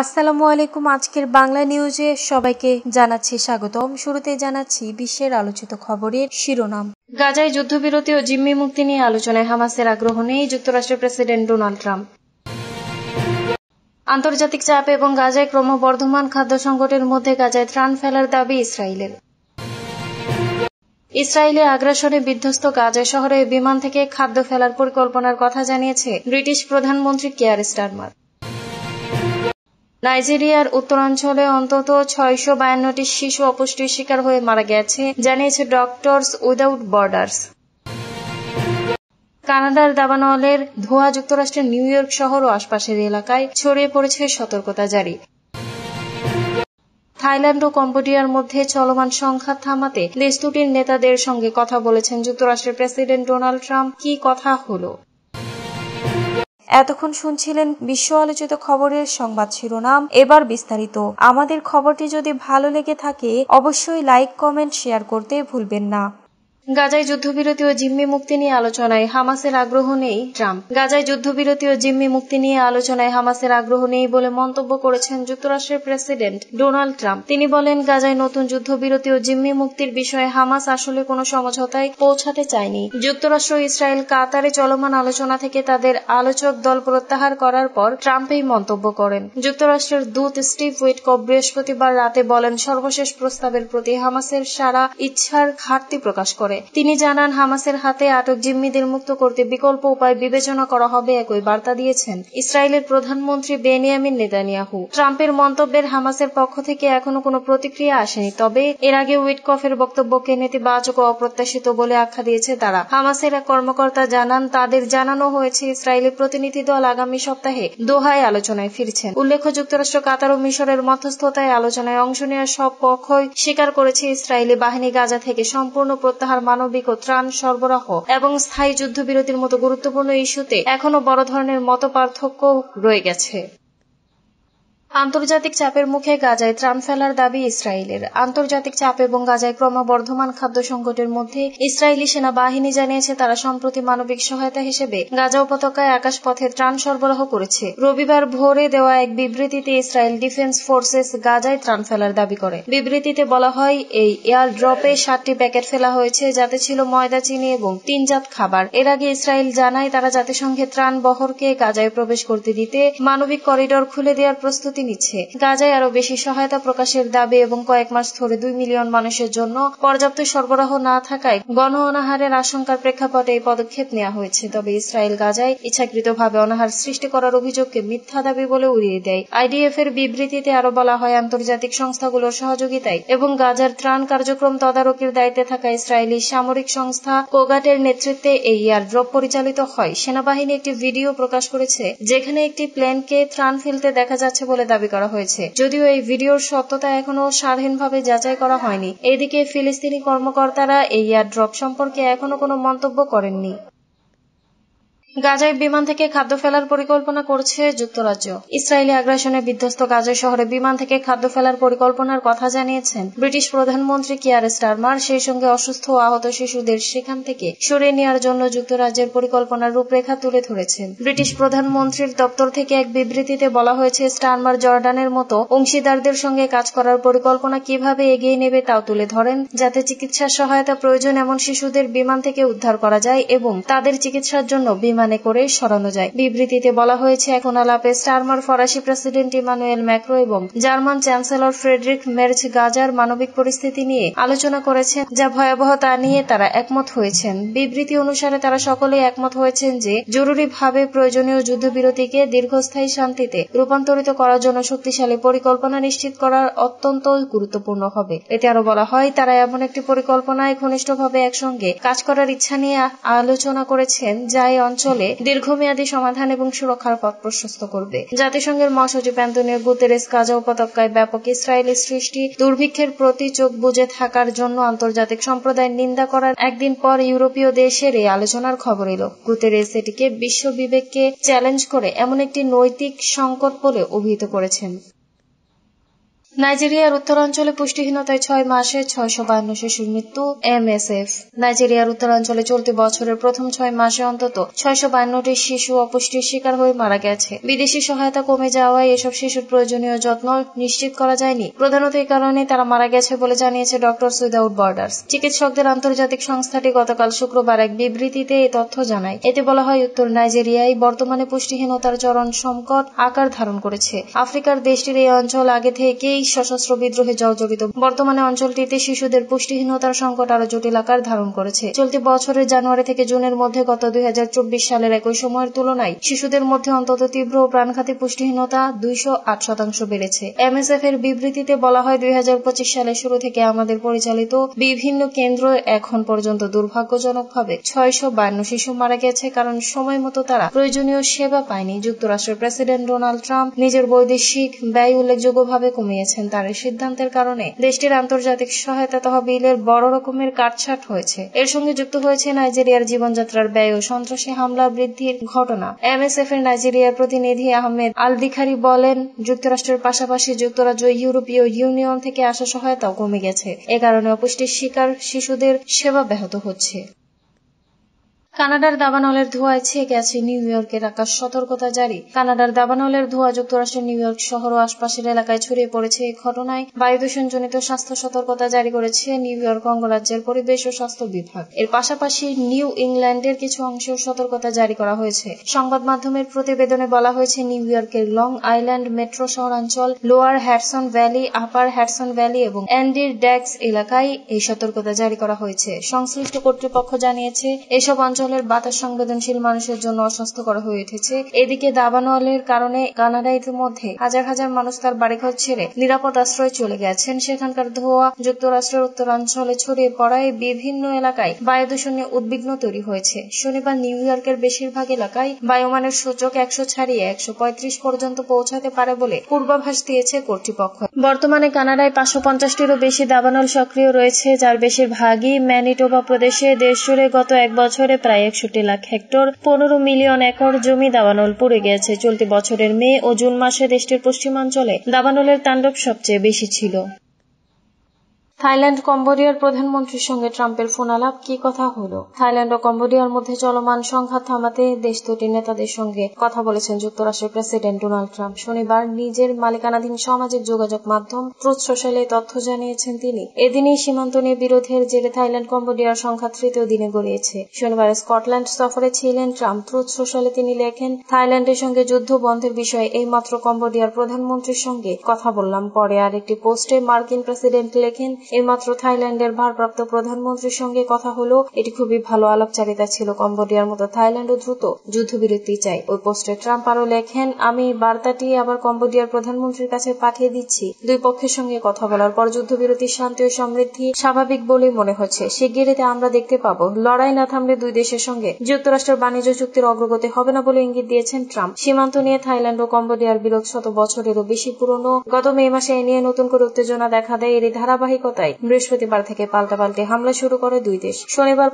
আসসালামু আলাইকুম। আজকের বাংলা নিউজে সবাইকে জানাচ্ছি স্বাগতম। শুরুতে জানাচ্ছি বিশ্বের আলোচিত খবরের শিরোনাম। গাজায় যুদ্ধবিরতি ও জিম্মি মুক্তি নিয়ে আলোচনায় হামাসের আগ্রহ নেই যুক্তরাষ্ট্রের প্রেসিডেন্ট ডোনাল্ড ট্রাম্প। আন্তর্জাতিক চাপ এবং গাজায় ক্রমবর্ধমান খাদ্য সংকটের মধ্যে গাজায় ত্রাণ ফেলার দাবি ইসরায়েলের। ইসরায়েলের আগ্রাসনে বিধ্বস্ত গাজা শহরে বিমান থেকে খাদ্য ফেলার পরিকল্পনার কথা জানিয়েছে ব্রিটিশ প্রধানমন্ত্রী কিয়ার স্টারমার। নাইজেরিয়ার উত্তরাঞ্চলে অন্তত ৬৫২টি শিশু অপুষ্টির শিকার হয়ে মারা গেছে, জানিয়েছে ডক্টরস উইদাউট বর্ডার্স। কানাডার দাবানলের ধোঁয়া যুক্তরাষ্ট্রের নিউ ইয়র্ক শহর ও আশপাশের এলাকায় ছড়িয়ে পড়েছে, সতর্কতা জারি। থাইল্যান্ড ও কম্বোডিয়ার মধ্যে চলমান সংঘাত থামাতে দেশ দুটির নেতাদের সঙ্গে কথা বলেছেন যুক্তরাষ্ট্রের প্রেসিডেন্ট ডোনাল্ড ট্রাম্প। কি কথা হলো? এতক্ষণ শুনছিলেন বিশ্ব আলোচিত খবরের সংবাদ শিরোনাম। এবার বিস্তারিত। আমাদের খবরটি যদি ভালো লেগে থাকে অবশ্যই লাইক, কমেন্ট, শেয়ার করতে ভুলবেন না। গাজায় যুদ্ধবিরতি ও জিম্মি মুক্তি নিয়ে আলোচনায় হামাসের আগ্রহ নেই ট্রাম্প। গাজায় যুদ্ধবিরতি ও জিম্মি মুক্তি নিয়ে আলোচনায় হামাসের আগ্রহ নেই বলে মন্তব্য করেছেন যুক্তরাষ্ট্রের প্রেসিডেন্ট ডোনাল্ড ট্রাম্প। তিনি বলেন, গাজায় নতুন যুদ্ধবিরতি ও জিম্মি মুক্তির বিষয়ে হামাস আসলে কোনো সমঝোতায় পৌঁছাতে চায়নি। যুক্তরাষ্ট্র ও ইসরায়েল কাতারে চলমান আলোচনা থেকে তাদের আলোচক দল প্রত্যাহার করার পর ট্রাম্প এই মন্তব্য করেন। যুক্তরাষ্ট্রের দূত স্টিভ উইটকফ বৃহস্পতিবার রাতে বলেন, সর্বশেষ প্রস্তাবের প্রতি হামাসের সারা ইচ্ছার ঘাটতি প্রকাশ করে। তিনি জানান, হামাসের হাতে আটক জিম্মিদের মুক্ত করতে বিকল্প উপায় বিবেচনা করা হবে। একই বার্তা দিয়েছেন ইসরায়েলের প্রধানমন্ত্রী বেনিয়ামিন নেতানিয়াহু। ট্রাম্পের মন্তব্যের হামাসের পক্ষ থেকে এখনো কোনো প্রতিক্রিয়া আসেনি, তবে এর আগে উইটকফের বক্তব্যকে নেতিবাচক ও অপ্রত্যাশিত বলে আখ্যা দিয়েছে তারা। হামাসের এক কর্মকর্তা জানান, তাদের জানানো হয়েছে ইসরায়েলের প্রতিনিধি দল আগামী সপ্তাহে দোহায় আলোচনায় ফিরছেন। উল্লেখ্য, যুক্তরাষ্ট্র, কাতার ও মিশরের মধ্যস্থতায় আলোচনায় অংশ নেওয়া সব পক্ষই স্বীকার করেছে ইসরায়েলি বাহিনী গাজা থেকে সম্পূর্ণ প্রত্যাহার, মানবিক ও ত্রাণ সরবরাহ এবং স্থায়ী যুদ্ধবিরতির মতো গুরুত্বপূর্ণ ইস্যুতে এখনো বড় ধরনের মতপার্থক্য রয়ে গেছে। আন্তর্জাতিক চাপের মুখে গাজায় ত্রাণ ফেলার দাবি ইসরায়েলের। আন্তর্জাতিক চাপ এবং গাজায় ক্রমবর্ধমান খাদ্য সংকটের মধ্যে ইসরায়েলি সেনাবাহিনী জানিয়েছে তারা সম্প্রতি মানবিক সহায়তা হিসেবে গাজা উপত্যকায় আকাশপথে ত্রাণ সরবরাহ করেছে। রবিবার ভোরে দেওয়া এক বিবৃতিতে ইসরায়েল ডিফেন্স ফোর্সেস গাজায় ত্রাণ ফেলার দাবি করে। বিবৃতিতে বলা হয়, এই এয়ার ড্রপে 7টি প্যাকেট ফেলা হয়েছে, যাতে ছিল ময়দা, চিনি এবং 3 জাত খাবার। এর আগে ইসরায়েল জানায় তারা জাতিসংঘের ত্রাণ বহরকে গাজায় প্রবেশ করতে দিতে মানবিক করিডোর খুলে দেওয়ার প্রস্তুতি নিচ্ছে। গাজায় আরো বেশি সহায়তা প্রকাশের দাবি এবং কয়েক মাস ধরে 2 মিলিয়ন মানুষের জন্য পর্যাপ্ত সরবরাহ না থাকায় গণ অনাহারের আশঙ্কার প্রেক্ষাপটে এই পদক্ষেপ নেওয়া হয়েছে। তবে ইসরায়েল গাজায় ইচ্ছাকৃতভাবে অনাহার সৃষ্টি করার অভিযোগকে মিথ্যা দাবি বলে উড়িয়ে দেয়। আইডিএফ এর বিবৃতিতে আরো বলা হয়, আন্তর্জাতিক সংস্থাগুলোর সহযোগিতায় এবং গাজার ত্রাণ কার্যক্রম তদারকির দায়িত্বে থাকা ইসরায়েলি সামরিক সংস্থা কোগাটের নেতৃত্বে এই এয়ার ড্রপ পরিচালিত হয়। সেনাবাহিনী একটি ভিডিও প্রকাশ করেছে যেখানে একটি প্লেনকে ত্রাণ ফেলতে দেখা যাচ্ছে বলে দাবি করা হয়েছে, যদিও এই ভিডিওর সত্যতা এখনো স্বাধীনভাবে যাচাই করা হয়নি। এদিকে ফিলিস্তিনি কর্মকর্তারা এই এয়ার ড্রপ সম্পর্কে এখনো কোনো মন্তব্য করেননি। গাজায় বিমান থেকে খাদ্য ফেলার পরিকল্পনা করছে যুক্তরাজ্য। ইসরায়েলি আগ্রাসনে বিধ্বস্ত গাজা শহরে বিমান থেকে খাদ্য ফেলার পরিকল্পনার কথা জানিয়েছেন ব্রিটিশ প্রধানমন্ত্রী কিয়ার স্টারমার। সেই সঙ্গে অসুস্থ ও আহত শিশুদের সেখান থেকে সরিয়ে নেওয়ার জন্য যুক্তরাজ্যের পরিকল্পনার রূপরেখা তুলে ধরেছেন। ব্রিটিশ প্রধানমন্ত্রীর দপ্তর থেকে এক বিবৃতিতে বলা হয়েছে, স্টারমার জর্ডানের মতো অংশীদারদের সঙ্গে কাজ করার পরিকল্পনা কিভাবে এগিয়ে নেবে তাও তুলে ধরেন, যাতে চিকিৎসা সহায়তা প্রয়োজন এমন শিশুদের বিমান থেকে উদ্ধার করা যায় এবং তাদের চিকিৎসার জন্য বিমানে করে সরানো যায়। বিবৃতিতে বলা হয়েছে, এখন আলাপে স্টারমার ফরাসি প্রেসিডেন্ট ইমানুয়েল ম্যাক্রো এবং জার্মান চ্যান্সেলর ফ্রেডরিক মের্জ গাজার মানবিক পরিস্থিতি নিয়ে আলোচনা করেছেন, যা ভয়াবহ তা নিয়ে তারা একমত হয়েছেন। বিবৃতি অনুসারে তারা সকলেই একমত হয়েছেন যে জরুরিভাবে প্রয়োজনীয় যুদ্ধবিরতিকে দীর্ঘস্থায়ী শান্তিতে রূপান্তরিত করার জন্য শক্তিশালী পরিকল্পনা নিশ্চিত করা অত্যন্ত গুরুত্বপূর্ণ হবে। এতে আরো বলা হয়, তারা এমন একটি পরিকল্পনায় ঘনিষ্ঠভাবে একসঙ্গে কাজ করার ইচ্ছা নিয়ে আলোচনা করেছেন যা এই অঞ্চলে দীর্ঘমেয়াদী সমাধান এবং সুরক্ষার পথ প্রশস্ত করবে। জাতিসংঘের মহাসচিব অ্যান্তোনিও গুতেরেস গাজা উপত্যকায় ব্যাপক ইসরায়েলি সৃষ্টি দুর্ভিক্ষের প্রতি চোখ বুজে থাকার জন্য আন্তর্জাতিক সম্প্রদায়ের নিন্দা করার একদিন পর ইউরোপীয় দেশের এই আলোচনার খবর এলো। গুতেরেস এটিকে বিশ্ব বিবেককে চ্যালেঞ্জ করে এমন একটি নৈতিক সংকট বলে অভিহিত করেছেন। নাইজেরিয়ার উত্তরাঞ্চলে পুষ্টিহীনতায় 6 মাসে 652 শিশুর মৃত্যু। MSF। নাইজেরিয়ার উত্তরাঞ্চলে চলতি বছরের প্রথম 6 মাসে অন্তত 652টি শিশু অপুষ্টির শিকার হয়ে মারা গেছে। বিদেশি সহায়তা কমে যাওয়ায় এসব শিশুর প্রয়োজনীয় যত্ন নিশ্চিত করা যায়নি। প্রধানত এই কারণে তারা মারা গেছে বলে জানিয়েছে ডক্টরস উইদাউট বর্ডার্স। চিকিৎসকদের আন্তর্জাতিক সংস্থাটি গতকাল শুক্রবার এক বিবৃতিতে এই তথ্য জানায়। এতে বলা হয়, উত্তর নাইজেরিয়ায় বর্তমানে পুষ্টিহীনতার চরম সংকট আকার ধারণ করেছে। আফ্রিকার দেশটির এই অঞ্চল আগে থেকেই সশস্ত্র বিদ্রোহে জর্জরিত। বর্তমানে অঞ্চলটিতে শিশুদের পুষ্টিহীনতার সংকট আরো জটিল আকার ধারণ করেছে। চলতি বছরের জানুয়ারি থেকে জুনের মধ্যে গত 2024 সালের একই সময়ের তুলনায় শিশুদের মধ্যে অন্তত তীব্র ও প্রাণঘাতী পুষ্টিহীনতা 208% বেড়েছে। MSF এর বিবৃতিতে বলা হয়, 2025 সালের শুরু থেকে আমাদের পরিচালিত বিভিন্ন কেন্দ্র এখন পর্যন্ত দুর্ভাগ্যজনকভাবে 652 শিশু মারা গেছে, কারণ সময় মতো তারা প্রয়োজনীয় সেবা পায়নি। যুক্তরাষ্ট্রের প্রেসিডেন্ট ডোনাল্ড ট্রাম্প নিজের বৈদেশিক ব্যয় উল্লেখযোগ্যভাবে কমিয়েছেন। তার এই সিদ্ধান্তের কারণে দেশটির আন্তর্জাতিক সহায়তা তহবিলের বড় রকমের কাটছাট হয়েছে। এর সঙ্গে যুক্ত হয়েছে নাইজেরিয়ার জীবনযাত্রার ব্যয় ও সন্ত্রাসী হামলা বৃদ্ধির ঘটনা। MSF এর নাইজেরিয়ার প্রতিনিধি আহমেদ আলদিখারি বলেন, যুক্তরাষ্ট্রের পাশাপাশি যুক্তরাজ্য ইউরোপীয় ইউনিয়ন থেকে আসা সহায়তাও কমে গেছে। এ কারণে অপুষ্টির শিকার শিশুদের সেবা ব্যাহত হচ্ছে। কানাডার দাবানলের ধোঁয়ায় ছেয়ে গেছে নিউ ইয়র্কের আকাশ, সতর্কতা জারি। কানাডার দাবানলের ধোঁয়া যুক্তরাষ্ট্রের নিউ ইয়র্ক শহর ও আশপাশের এলাকায় ছড়িয়ে পড়েছে। এই ঘটনায় বায়ু দূষণজনিত স্বাস্থ্য সতর্কতা জারি করেছে নিউ ইয়র্ক অঙ্গরাজ্যের পরিবেশ ও স্বাস্থ্য বিভাগ। এর পাশাপাশি নিউ ইংল্যান্ডের কিছু অংশেও সতর্কতা জারি করা হয়েছে। সংবাদ মাধ্যমের প্রতিবেদনে বলা হয়েছে, নিউ ইয়র্কের লং আইল্যান্ড মেট্রো শহরাঞ্চল, Lower Hudson Valley, Upper Hudson Valley এবং অ্যান্ডির ড্যাক্স এলাকায় এই সতর্কতা জারি করা হয়েছে। সংশ্লিষ্ট কর্তৃপক্ষ জানিয়েছে, এসব অঞ্চলের বাতাস সংবেদনশীল মানুষের জন্য অস্বাস্থ্যকর হয়ে উঠেছে। এদিকে দাবানলের কারণে কানাডা ইতিমধ্যে হাজার হাজার মানুষ তার বাড়িঘর ছেড়ে নিরাপদ আশ্রয়ে চলে গেছেন। সেখানকার ধোঁয়া যুক্তরাষ্ট্রের উত্তরাঞ্চলে ছড়িয়ে পড়ায় বিভিন্ন এলাকায় বায়ু দূষণ নিয়ে উদ্বিগ্ন তৈরি হয়েছে। শনিবার নিউ ইয়র্কের বেশিরভাগ এলাকায় বায়ুমানের সূচক 100 ছাড়িয়ে 135 পর্যন্ত পৌঁছাতে পারে বলে পূর্বাভাস দিয়েছে কর্তৃপক্ষ। বর্তমানে কানাডায় 550টিরও বেশি দাবানল সক্রিয় রয়েছে, যার বেশিরভাগই ম্যানিটোবা প্রদেশে। দেশজুড়ে গত এক বছরে প্রায় 61 লাখ হেক্টর 15 মিলিয়ন একর জমি দাবানল পুড়ে গেছে। চলতি বছরের মে ও জুন মাসে দেশটির পশ্চিমাঞ্চলে দাবানলের তাণ্ডব সবচেয়ে বেশি ছিল। থাইল্যান্ড কম্বোডিয়ার প্রধানমন্ত্রীর সঙ্গে ট্রাম্পের ফোন আলাপ, কি কথা হলো? থাইল্যান্ড ও কম্বোডিয়ার মধ্যে চলমান সংঘাত থামাতে দেশ দুটির নেতাদের সঙ্গে কথা বলেছেন যুক্তরাষ্ট্রের প্রেসিডেন্ট ডোনাল্ড ট্রাম্প। শনিবার নিজের মালিকানাধীন সামাজিক যোগাযোগ মাধ্যম ট্রুথ সোশ্যালে তথ্য জানিয়েছেন তিনি। এদিনই সীমান্ত নিয়ে বিরোধের জেরে থাইল্যান্ড কম্বোডিয়ার সংঘাত তৃতীয় দিনে গড়িয়েছে। শনিবার স্কটল্যান্ড সফরে ছিলেন ট্রাম্প। ট্রুথ সোশ্যালে তিনি লেখেন, থাইল্যান্ডের সঙ্গে যুদ্ধ বন্ধের বিষয়ে এইমাত্র কম্বোডিয়ার প্রধানমন্ত্রীর সঙ্গে কথা বললাম। পরে আরেকটি পোস্টে মার্কিন প্রেসিডেন্ট লেখেন, এইমাত্র থাইল্যান্ডের ভারপ্রাপ্ত প্রধানমন্ত্রীর সঙ্গে কথা হলো, এটি খুবই ভালো আলাপচারিতা ছিল। কম্বোডিয়ার মতো থাইল্যান্ডও দ্রুত যুদ্ধবিরতি চাই। ওই পোস্টে ট্রাম্প আরও লেখেন, আমি বার্তাটি আবার কম্বোডিয়ার প্রধানমন্ত্রীর কাছে পাঠিয়ে দিচ্ছি। দুই পক্ষের সঙ্গে কথা বলার পর যুদ্ধবিরতির শান্তি ও সমৃদ্ধি স্বাভাবিক বলেই মনে হচ্ছে। শিগগিরই আমরা দেখতে পাবো। লড়াই না থামলে দুই দেশের সঙ্গে যুক্তরাষ্ট্রের বাণিজ্য চুক্তির অগ্রগতি হবে না বলে ইঙ্গিত দিয়েছেন ট্রাম্প। সীমান্ত নিয়ে থাইল্যান্ড ও কম্বোডিয়ার বিরোধ 100 বছরেরও বেশি পুরনো। গত মে মাসে এ নিয়ে নতুন করে উত্তেজনা দেখা দেয়। এরই ধারাবাহিকতায় বৃহস্পতিবার থেকে পাল্টাপাল্টি হামলা শুরু করে দুই দেশ। শনিবার